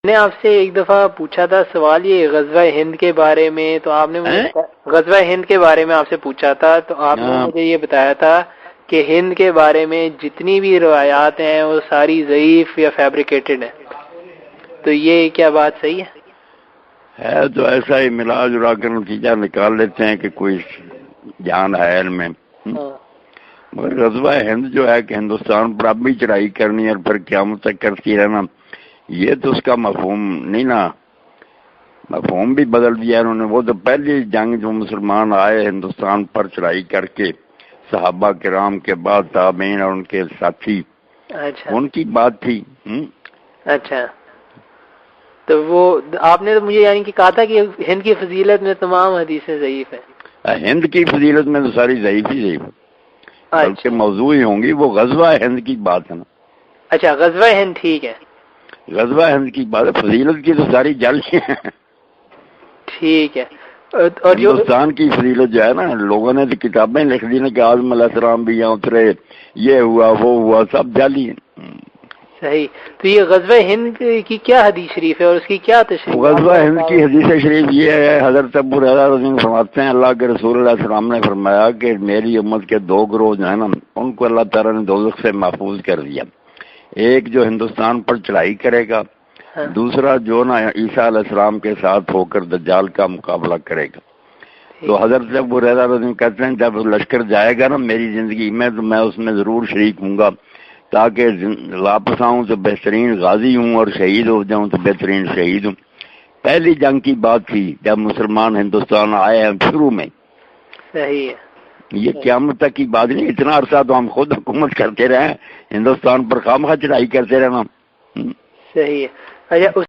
میں نے آپ سے ایک دفعہ پوچھا تھا سوال یہ غزوہ ہند کے بارے میں، تو آپ نے مجھے غزوہ ہند کے بارے میں آپ سے پوچھا تھا، تو آپ نے مجھے یہ بتایا تھا کہ ہند کے بارے میں جتنی بھی روایات ہیں وہ ساری ضعیف یا فیبریکیٹڈ ہیں، تو یہ کیا بات صحیح ہے؟ تو ایسا ہی ملا جلا کر نتیجہ نکال لیتے ہیں کہ کوئی جان ہے علم میں، مگر غزوہ ہند جو ہے کہ ہندوستان پر اب بھی چڑھائی کرنی اور پھر قیامت تک کرتی رہنا، یہ تو اس کا مفہوم نہیں نا، مفہوم بھی بدل دیا انہوں نے۔ وہ تو پہلی جنگ جو مسلمان آئے ہندوستان پر چڑھائی کر کے، صحابہ کرام کے بعد تابعین اور ان کے ساتھی، ان کی بات تھی۔ اچھا، تو وہ آپ نے تو مجھے یعنی کہ کہا تھا کہ ہند کی فضیلت میں تمام حدیثیں ضعیف ہیں۔ ہند کی فضیلت میں تو ساری ضعیف ہی ضعیف، بلکہ موضوع ہی ہوں گی، وہ غزوہ ہند کی بات ہے نا۔ اچھا، غزوہ ہند ٹھیک ہے، غزوہ ہند کی بات ہے، فضیلت کی تو ساری جل ہیں۔ ٹھیک ہے، اور جو ہندوستان کی فضیلت جو ہے نا، لوگوں نے تو کتابیں لکھ دی نا کہ آدم علیہ السلام بھی یہاں اترے، یہ ہوا وہ ہوا، سب جعلی ہیں۔ صحیح، تو یہ غزوہ ہند کی کیا حدیث شریف ہے اور اس کی کیا تشریح؟ غزوہ ہند کی حدیث شریف یہ ہے، حضرت ابو ہریرہ رضی اللہ عنہ فرماتے ہیں اللہ کے رسول علیہ السلام نے فرمایا کہ میری امت کے دو گروہ جو ہیں نا، ان کو اللہ تعالیٰ نے دوزخ سے محفوظ کر دیا۔ ایک جو ہندوستان پر چڑھائی کرے گا، دوسرا جو نا عیسیٰ علیہ السلام کے ساتھ ہو کر دجال کا مقابلہ کرے گا۔ تو حضرت ابو ہریرہ رضی اللہ عنہ کہتے ہیں جب لشکر جائے گا نا میری زندگی میں، تو میں اس میں ضرور شریک ہوں گا، تاکہ واپس آؤں تو بہترین غازی ہوں اور شہید ہو جاؤں تو بہترین شہید ہوں۔ پہلی جنگ کی بات تھی جب مسلمان ہندوستان آئے ہیں شروع میں۔ صحیح ہے، یہ قیامت تک کی بات نہیں، اتنا عرصہ تو ہم خود حکومت کرتے رہے، ہندوستان پر خواہ مخواہ چڑھائی کرتے رہنا۔ صحیح ہے۔ اچھا،